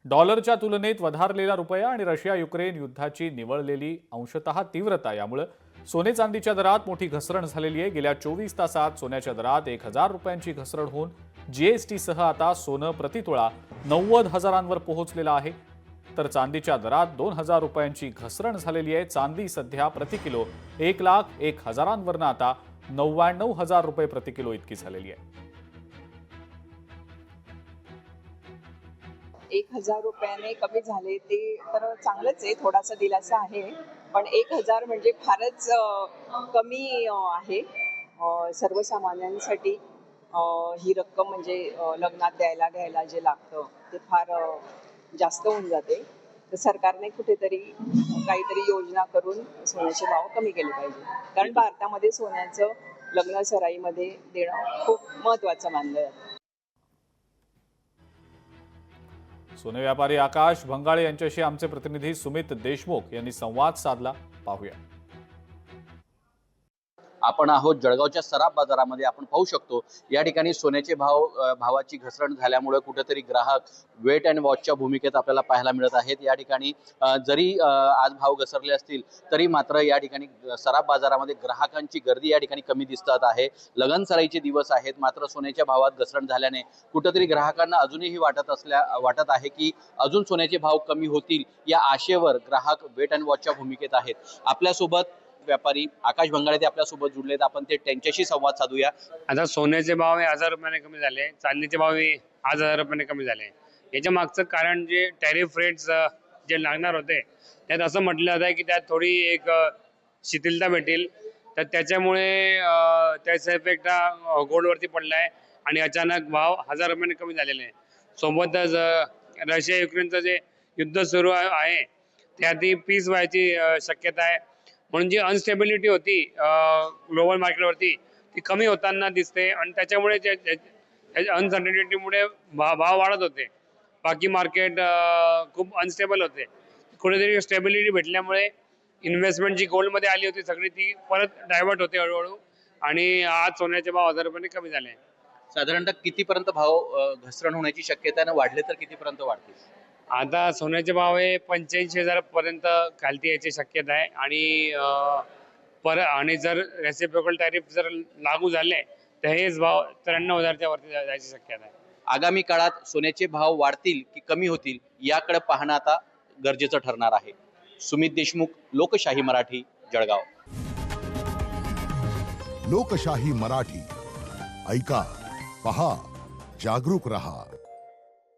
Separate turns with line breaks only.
डॉलरच्या तुलनेत वधारलेला रुपया आणि रशिया युक्रेन युद्धाची निवळलेली अंशतः तीव्रता यामुळे सोने चांदीच्या दरात मोठी घसरण झालेली आहे। गेल्या 24 तासात सोन्याच्या दरात 1000 रुपयांची घसरण होऊन जीएसटीसह आता सोनं प्रतितोळा 90,000वर पोहोचलेलं आहे। तर चांदीच्या दरात 2000 रुपयांची घसरण झालेली आहे। चांदी सध्या प्रति किलो 1,01,000वरनं आता 99,000 रुपये प्रति किलो इतकी झालेली आहे।
1000 रुपयाने कमी झाले ते तर चांगलंच आहे, थोडासा दिलासा आहे, पण 1000 म्हणजे फारच कमी आहे। सर्वसामान्यांसाठी ही रक्कम म्हणजे लग्नात द्यायला घ्यायला जे लागतं ते फार जास्त होऊन जाते। तर सरकारने कुठेतरी काहीतरी योजना करून सोन्याचे भाव कमी केले पाहिजे, कारण भारतामध्ये सोन्याचं लग्न सराईमध्ये देणं खूप महत्त्वाचं मानलं जातं।
सोने व्यापारी आकाश भंगाळे यांच्याशी आमचे प्रतिनिधी सुमित देशमुख यांनी संवाद साधला, पाहूया।
आपण आहोत जळगावच्या सराफ बाजारामध्ये। आपण पाहू शकतो या ठिकाणी सोन्याचे भावाची घसरण झाल्यामुळे कुठेतरी ग्राहक वेट अँड वॉचच्या भूमिकेत आपल्याला पाहायला मिळत आहेत। या ठिकाणी जरी आज भाव घसरले असतील तरी मात्र या ठिकाणी सराफ बाजारामध्ये ग्राहकांची गर्दी या ठिकाणी कमी दिसत आहे। लगनसराईचे दिवस आहेत, मात्र सोन्याच्या भावात घसरण झाल्याने कुठेतरी ग्राहकांना अजूनही वाटत आहे की अजून सोन्याचे भाव कमी होतील या आशेवर ग्राहक वेट अँड वॉचच्या भूमिकेत आहेत। आपल्यासोबत व्यापारी आकाश भंगाळे ते आपल्यासोबत जुळलेत, आपण ते त्यांच्याशी संवाद साधूया।
आता सोन्याचे भाव हे 1000 रुपयाने कमी झाले, चांदीचे भाव हे 1000 रुपयाने कमी झाले। याच्या मागचं कारण जे टॅरिफ रेट्स जे लागणार होते त्यात असं म्हटलं जातं की त्यात थोडी एक शिथिलता भेटेल, तर त्याच्यामुळे त्याचा इफेक्ट गोल्डवरती पडलाय आणि अचानक भाव 1000 रुपयाने कमी झालेले आहे। सोबतच रशिया युक्रेनचं जे युद्ध सुरू आहे त्यातही पीस व्हायची शक्यता आहे, म्हणून जी अनस्टेबिलिटी होती ग्लोबल मार्केटवरती ती कमी होताना दिसते आणि त्याच्यामुळे अनसर्टनिटीमुळे भाव वाढत होते। बाकी मार्केट खूप अनस्टेबल होते। कुठेतरी स्टेबिलिटी भेटल्यामुळे इन्व्हेस्टमेंट जी गोल्डमध्ये आली होती सगळी ती परत डायव्हर्ट होते हळूहळू आणि आज सोन्याचे भाव 1000 रुपयाने कमी झाले।
साधारणतः कितीपर्यंत भाव घसरण होण्याची शक्यता आहे, वाढले तर कितीपर्यंत वाढतील?
आता सोन्याचे भाव हे 85,000 पर्यंत खालती याची शक्यता आहे आणि जर रेसिप्रोकल टॅरिफ जर लागू झाले तर हेच भाव 93,000च्या वरती जायची शक्यता आहे।
आगामी काळात सोन्याचे भाव वाढतील की कमी होतील याकडे पाहणं आता गरजेचं ठरणार आहे। सुमित देशमुख, लोकशाही मराठी, जळगाव।
लोकशाही मराठी, ऐका, पहा, जागरूक रहा।